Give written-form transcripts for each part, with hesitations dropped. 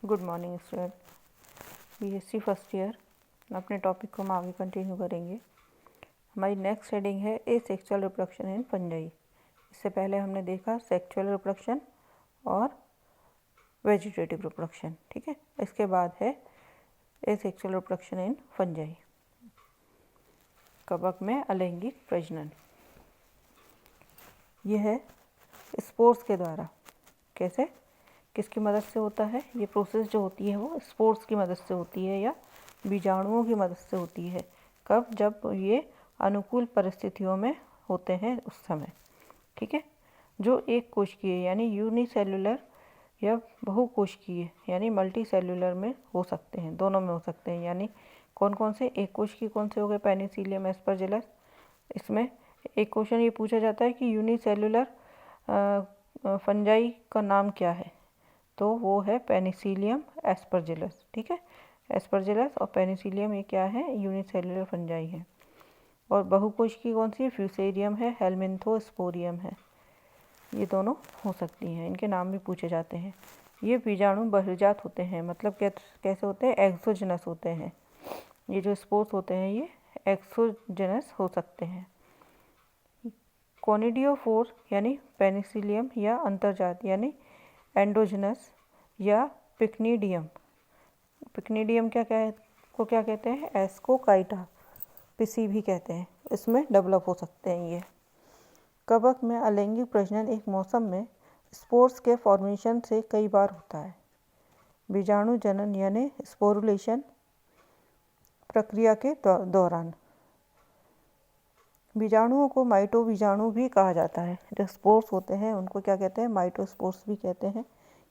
Good morning student. BSc first year अपने topic को हम आगे कंटिन्यू करेंगे। हमारी नेक्स्ट हेडिंग है ए सेक्सुअल रिप्रोडक्शन इन फंजाई। इससे पहले हमने देखा सेक्सुअल रिप्रोडक्शन और वेजिटेटिव रिप्रोडक्शन, ठीक है। इसके बाद है ए सेक्सुअल रिप्रोडक्शन इन फंजाई, कवक में अलैंगिक प्रजनन। यह है स्पोर्स के द्वारा, कैसे, किसकी मदद से होता है। ये प्रोसेस जो होती है वो स्पोर्स की मदद से होती है या बीजाणुओं की मदद से होती है। कब? जब ये अनुकूल परिस्थितियों में होते हैं उस समय, ठीक है। जो एक कोशिकीय यानी यूनिसेल्युलर या बहुकोशिकीय यानी मल्टी सेल्युलर में हो सकते हैं, दोनों में हो सकते हैं। यानी कौन कौन से? एक कोशिकीय कौन से हो गए? Penicillium, Aspergillus. इसमें एक क्वेश्चन ये पूछा जाता है कि यूनिसेल्युलर फंजाई का नाम क्या है, तो वो है पेनिसिलियम एस्परजिलस, ठीक है। एस्परजिलस और पेनिसिलियम ये क्या है? यूनिसेल्युलर फंजाई है। और बहुकोशिकीय कौन सी है? फ्यूसेरियम है, हेलमिंथोस्पोरियम है। ये दोनों हो सकती हैं, इनके नाम भी पूछे जाते हैं। ये बीजाणु बहिर्जात होते हैं, मतलब कैसे होते हैं? एक्सोजेनस होते हैं। ये जो स्पोर्स होते हैं ये एक्सोजेनस हो सकते हैं। कोनिडियोफोर यानी पेनिसिलियम या अंतर्जात यानी एंडोजिनस या पिक्निडियम। पिक्निडियम क्या कहते हैं? एस्कोकाइटा पिसी भी कहते हैं। इसमें डेवलप हो सकते हैं ये। कवक में अलैंगिक प्रजनन एक मौसम में स्पोर्स के फॉर्मेशन से कई बार होता है। बीजाणु जनन यानी स्पोरुलेशन प्रक्रिया के दौरान बीजाणुओं को माइटो बीजाणु भी कहा जाता है। जो स्पोर्स होते हैं उनको क्या कहते हैं? माइटोस्पोर्स भी कहते हैं,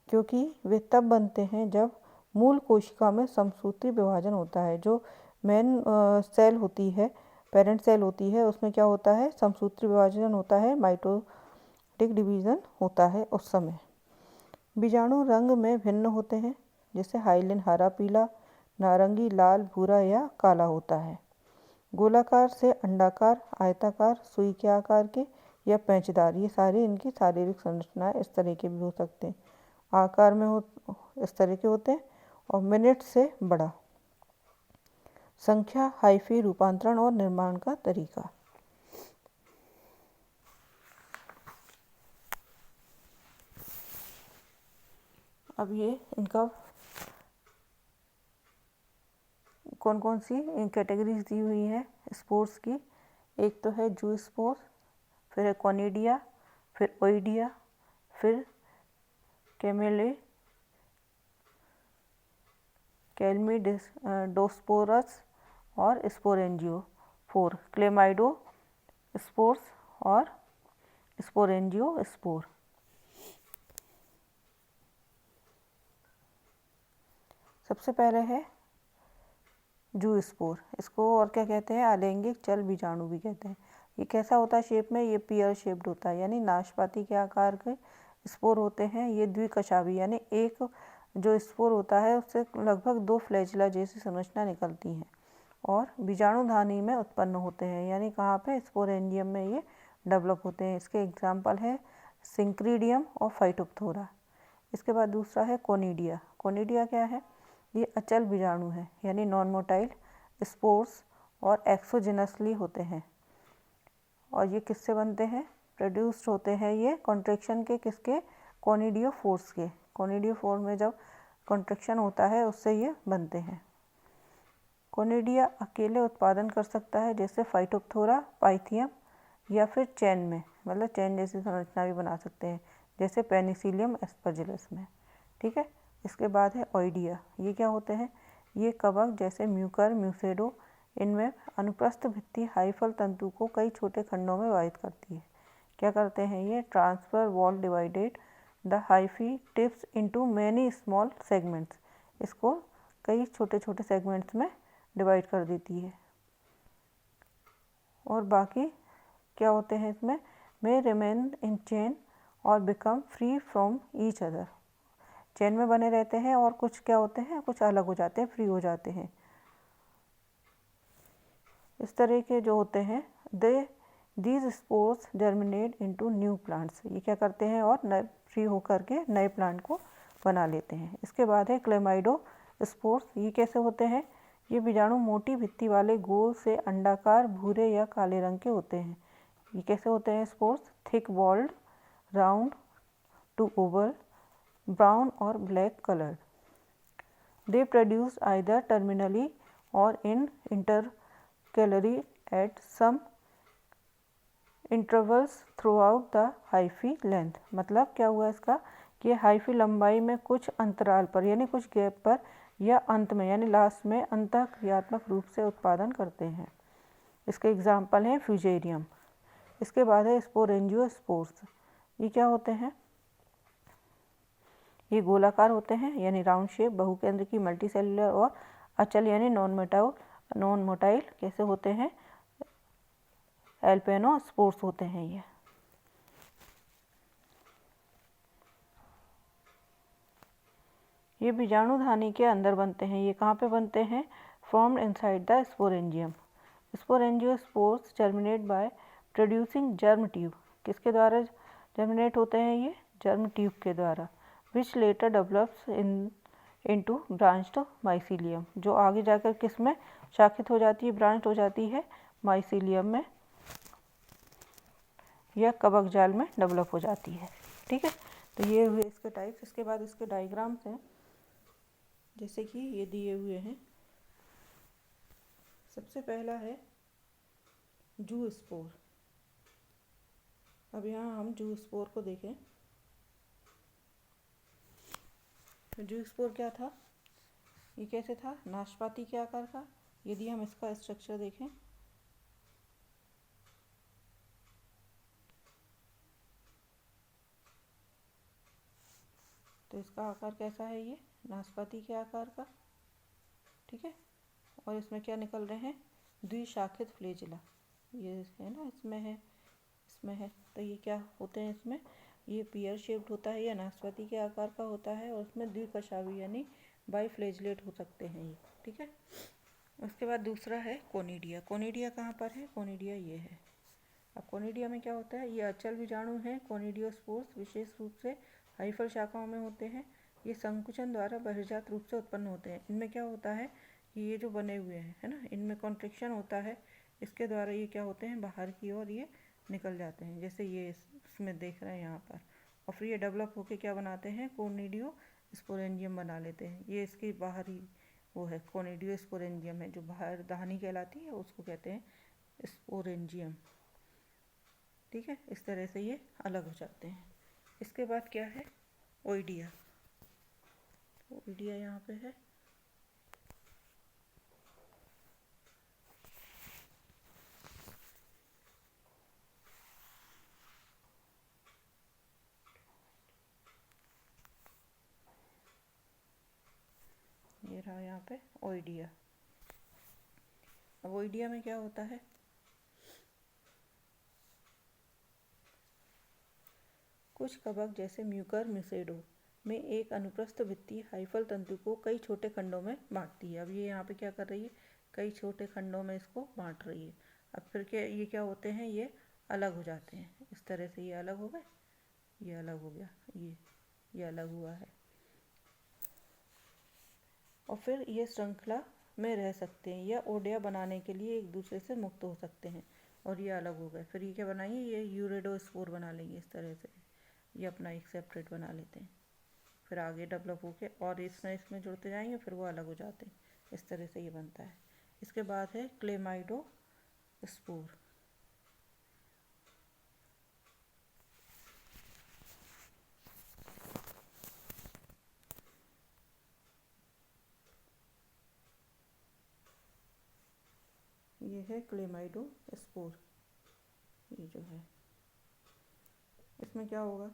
क्योंकि वे तब बनते हैं जब मूल कोशिका में समसूत्री विभाजन होता है। जो मेन सेल होती है, पेरेंट सेल होती है, उसमें क्या होता है? समसूत्री विभाजन होता है, माइटोटिक डिवीज़न होता है उस समय। बीजाणु रंग में भिन्न होते हैं, जैसे हाइलिन हरा, पीला, नारंगी, लाल, भूरा या काला होता है। गोलाकार से अंडाकार, आयताकार, सुई के आकार के या पेंचदार, ये सारे इनकी शारीरिक संरचनाएं इस तरह के भी हो सकते हैं। आकार में इस तरह के होते हैं और मिनट से बड़ा। संख्या, हाइफी, रूपांतरण और निर्माण का तरीका। अब ये इनका कौन कौन सी कैटेगरीज दी हुई है स्पोर्स की। एक तो है जू स्पोर, फिर है कॉनिडिया, फिर ओइडिया, फिर कैल्मिडोस्पोरस और स्पोरेंजियोफोर, क्लेमाइडो स्पोर्स और स्पोरेंजियोस्पोर। सबसे पहले है जू स्पोर। इसको और क्या कहते हैं? अलैंगिक चल बीजाणु भी कहते हैं। ये कैसा होता है शेप में? ये पियर शेप्ड होता है, यानी नाशपाती के आकार के स्पोर होते हैं। ये द्विकशावी यानी एक जो स्पोर होता है उससे लगभग 2 फ्लैजिला जैसी संरचना निकलती हैं और बीजाणुधानी में उत्पन्न होते हैं। यानी कहाँ पे? स्पोरेंजियम में ये डेवलप होते हैं। इसके एग्जाम्पल है सिंक्रीडियम और फाइटोप्थोरा। इसके बाद दूसरा है कोनिडिया। कोनिडिया क्या है? ये अचल बीजाणु है, यानी नॉन मोटाइल स्पोर्स और एक्सोजेनसली होते हैं। और ये किससे बनते हैं? प्रोड्यूस्ड होते हैं ये कॉन्ट्रैक्शन के, किसके? कोनिडियोफोर्स के। कोनिडियोफोर में जब कॉन्ट्रैक्शन होता है उससे ये बनते हैं। कोनिडिया अकेले उत्पादन कर सकता है, जैसे फाइटोप्थोरा, पाइथियम, या फिर चैन में, मतलब चैन जैसी संरचना भी बना सकते हैं, जैसे पेनिसिलियम एस्परजिलस में, ठीक है। इसके बाद है ओइडिया। ये क्या होते हैं? ये कवक जैसे म्यूकर, म्यूसेडो, इनमें अनुप्रस्थ भित्ति हाइफल तंतु को कई छोटे खंडों में विभाजित करती है। क्या करते हैं ये? Transfer wall divided the hyphae tips into many small segments. इसको कई छोटे छोटे सेगमेंट्स में डिवाइड कर देती है। और बाकी क्या होते हैं इसमें? मे रिमेन इन चेन और become free from each other. Chain में बने रहते हैं और कुछ क्या होते हैं? कुछ अलग हो जाते हैं, फ्री हो जाते हैं। इस तरह के जो होते हैं these spores germinate into new plants. ये क्या करते हैं? और नए फ्री होकर के नए प्लांट को बना लेते हैं। इसके बाद है क्लेमाइडो स्पोर्स। ये कैसे होते हैं? ये बीजाणु मोटी भित्ति वाले गोल से अंडाकार भूरे या काले रंग के होते हैं। ये कैसे होते हैं spores? Thick walled, round to oval, brown और black coloured. They produce either terminally or in intercalary at some intervals throughout the hyphae length। मतलब क्या हुआ इसका कि हाइफी लंबाई में कुछ अंतराल पर यानी कुछ गैप पर या अंत में यानी लास्ट में अंतःक्रियात्मक रूप से उत्पादन करते हैं। इसके एग्जाम्पल हैं फ्यूजेरियम। इसके बाद है स्पोरेंजियोस्पोर्स। ये क्या होते हैं? ये गोलाकार होते हैं यानी राउंड शेप, बहुकेंद्र की, मल्टीसेलुलर और अचल यानी नॉन मोटाइल कैसे होते हैं? एल्पेनोस्पोर्स होते हैं ये बीजाणुधानी के अंदर बनते हैं। ये कहाँ पे बनते हैं? Formed inside the sporangium. Sporangiospores germinate by producing germ tube. किसके द्वारा जर्मिनेट होते हैं ये? जर्म ट्यूब के द्वारा। Which later develops into branched mycelium, जो आगे जाकर किस में शाखित हो जाती है? ब्रांच हो जाती है माइसीलियम में या कवक जाल में डेवलप हो जाती है। ठीक है, तो ये हुए इसके टाइप्स। इसके बाद इसके डायग्राम्स हैं जैसे कि ये दिए हुए हैं। सबसे पहला है जू स्पोर। अब यहाँ हम जू स्पोर को देखें। तो जू स्पोर क्या था? ये कैसे था? नाशपाती के आकार का। यदि हम इसका स्ट्रक्चर देखें तो इसका आकार कैसा है? ये नाशपाती के आकार का। ठीक है, और इसमें क्या निकल रहे हैं? द्विशाखित फ्लैजिला। ये है ना, इसमें है, इसमें है। तो ये क्या होते हैं इसमें? ये पियर शेप्ड होता है या नाशपाती के आकार का होता है और उसमें द्विकशावी यानी बाइफ्लैजिलेट हो सकते हैं ये। ठीक है, उसके बाद दूसरा है कोनिडिया। कोनिडिया कहाँ पर है? कोनिडिया ये है। अब कोनिडिया में क्या होता है? ये अचल बीजाणु हैं। कोनिडियोस्पोर्स विशेष रूप से हाइफल शाखाओं में होते हैं। ये संकुचन द्वारा बहिर्जात रूप से उत्पन्न होते हैं। इनमें क्या होता है कि ये जो बने हुए हैं, है ना, इनमें कॉन्ट्रैक्शन होता है। इसके द्वारा ये क्या होते हैं? बाहर की ओर ये निकल जाते हैं, जैसे ये इसमें देख रहे हैं यहाँ पर। और फिर ये डेवलप होके क्या बनाते हैं? कोनिडियो स्पोरेंजियम बना लेते हैं। ये इसकी बाहरी वो है, कोनिडियो स्पोरेंजियम है, जो बाहर दाहिनी कहलाती है, उसको कहते हैं स्पोरेंजियम। ठीक है, इस तरह से ये अलग हो जाते हैं। इसके बाद क्या है? ओइडिया। ओइडिया यहाँ पे है। ये रहा यहाँ पे ओइडिया। अब ओइडिया में क्या होता है? कुछ कवक जैसे म्यूकर मिसेडो में एक अनुप्रस्थ भित्ति हाइफल तंतु को कई छोटे खंडों में बांटती है। अब ये यहाँ पे क्या कर रही है? कई छोटे खंडों में इसको बांट रही है। अब फिर क्या ये क्या होते हैं? ये अलग हो जाते हैं। इस तरह से ये अलग हो गए, ये अलग हो गया, ये अलग हुआ है। और फिर ये श्रृंखला में रह सकते हैं या ओडिया बनाने के लिए एक दूसरे से मुक्त हो सकते हैं। और ये अलग हो गए। फिर ये क्या बनाएंगे? ये यूरेडोस्पोर बना लेंगे इस तरह से। ये अपना एक सेपरेट बना लेते हैं। फिर आगे डेवलप होके और इसमें जुड़ते जाएंगे, फिर वो अलग हो जाते हैं। इस तरह से ये बनता है। इसके बाद है क्लेमाइडोस्पोर। ये है क्लेमाइडोस्पोर। ये जो है इसमें क्या होगा?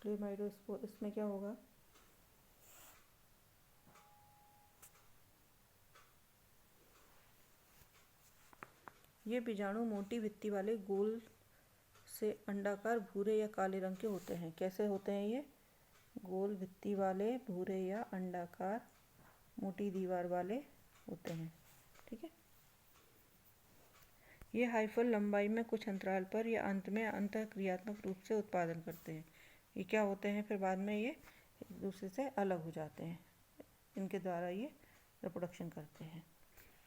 क्लेमाइडोस्पोर इसमें क्या होगा? ये बीजाणु मोटी भित्ति वाले गोल से अंडाकार भूरे या काले रंग के होते हैं। कैसे होते हैं ये? गोल भित्ति वाले, भूरे या अंडाकार, मोटी दीवार वाले होते हैं। ठीक है। ये हाइफल लंबाई में कुछ अंतराल पर या अंत में अंतःक्रियात्मक रूप से उत्पादन करते हैं। ये क्या होते हैं? फिर बाद में ये एक दूसरे से अलग हो जाते हैं। इनके द्वारा ये रिप्रोडक्शन करते हैं।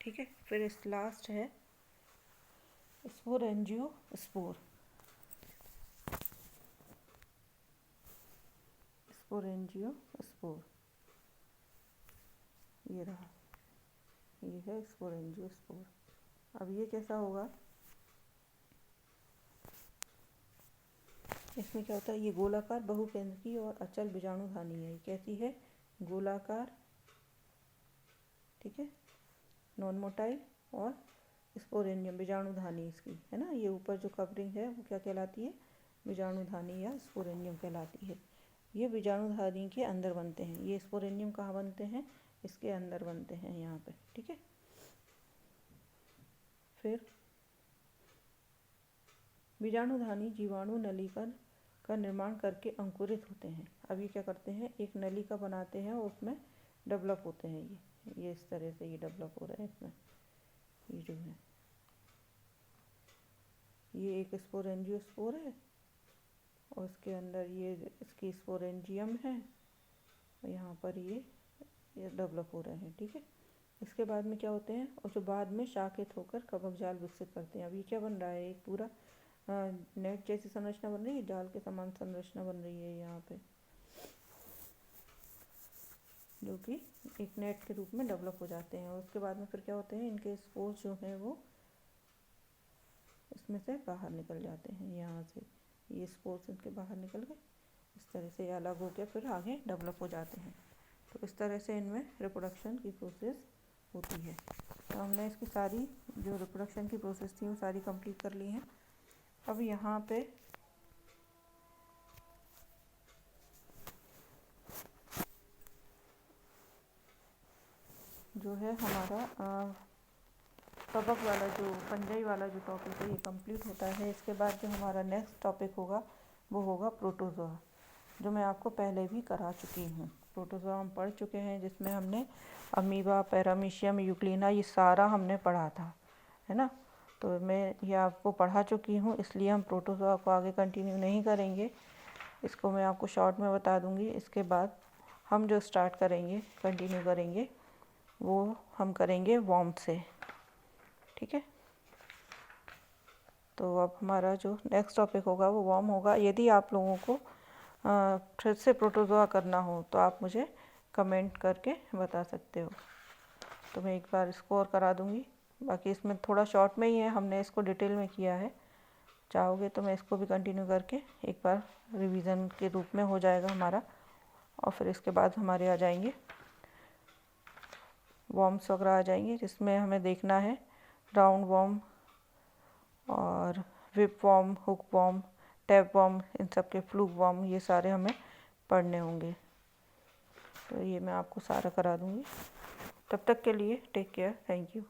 ठीक है। फिर इस लास्ट है स्पोरेंजियोस्पोर। स्पोरेंजियोस्पोर ये रहा, ये है स्पोरेंजियोस्पोर। अब ये कैसा होगा? इसमें क्या होता है? ये गोलाकार, बहुकेंद्रकीय और अचल बीजाणुधानी है। ये कैसी है? गोलाकार, ठीक है, नॉन मोटाइल, और स्पोरेंजियम बीजाणुधानी इसकी है ना। ये ऊपर जो कवरिंग है वो क्या कहलाती है? बीजाणुधानी या स्पोरेंजियम कहलाती है। ये बीजाणुधानी के अंदर बनते हैं। ये स्पोरेंजियम कहाँ बनते हैं? इसके अंदर बनते हैं, यहाँ पे। ठीक है। फिर बीजाणुधानी जीवाणु नलिका का निर्माण करके अंकुरित होते हैं। अब ये क्या करते हैं? एक नलिका बनाते हैं और उसमें डेवलप होते हैं। ये इस तरह से ये डेवलप हो रहा है इसमें। ये जो है ये एक स्पोरेंजियोस्पोर है और इसके अंदर ये इसकी स्पोरेंजियम है और यहाँ पर ये डेवलप हो रहे हैं। ठीक है। इसके बाद में क्या होते हैं? और जो बाद में शाखित होकर कवक जाल विकसित करते हैं। अब ये क्या बन रहा है? एक पूरा नेट जैसी संरचना बन रही है, जाल के समान संरचना बन रही है यहाँ पे, जो कि एक नेट के रूप में डेवलप हो जाते हैं। और उसके बाद में फिर क्या होते हैं? इनके स्पोर्स जो हैं वो इसमें से बाहर निकल जाते हैं। यहाँ से ये स्पोर्स इनके बाहर निकल गए, इस तरह से अलग होकर फिर आगे डेवलप हो जाते हैं। तो इस तरह से इनमें रिप्रोडक्शन की प्रोसेस होती है। तो हमने इसकी सारी जो रिप्रोडक्शन की प्रोसेस थी वो सारी कंप्लीट कर ली हैं। अब यहाँ पे जो है हमारा कवक वाला जो फंजाई वाला जो टॉपिक है ये कंप्लीट होता है। इसके बाद जो हमारा नेक्स्ट टॉपिक होगा वो होगा प्रोटोजोआ, जो मैं आपको पहले भी करा चुकी हूँ। प्रोटोजोआ हम पढ़ चुके हैं, जिसमें हमने अमीबा, पैरामीशियम, यूक्लिना ये सारा हमने पढ़ा था, है ना। तो मैं ये आपको पढ़ा चुकी हूँ, इसलिए हम प्रोटोजोआ को आगे कंटिन्यू नहीं करेंगे। इसको मैं आपको शॉर्ट में बता दूँगी। इसके बाद हम जो स्टार्ट करेंगे, कंटिन्यू करेंगे, वो हम करेंगे वॉर्म से। ठीक है। तो अब हमारा जो नेक्स्ट टॉपिक होगा वो वॉर्म होगा। यदि आप लोगों को फिर से प्रोटोजोआ करना हो तो आप मुझे कमेंट करके बता सकते हो, तो मैं एक बार इसको और करा दूँगी। बाकी इसमें थोड़ा शॉर्ट में ही है, हमने इसको डिटेल में किया है। चाहोगे तो मैं इसको भी कंटिन्यू करके एक बार रिवीजन के रूप में हो जाएगा हमारा, और फिर इसके बाद हमारे आ जाएंगे वॉर्म्स वगैरह आ जाएंगे, जिसमें हमें देखना है राउंड वॉर्म और whipworm, hookworm, tapeworm, इन सब के फ्लूक वॉर्म, ये सारे हमें पढ़ने होंगे। तो ये मैं आपको सारा करा दूँगी। तब तक के लिए टेक केयर, थैंक यू।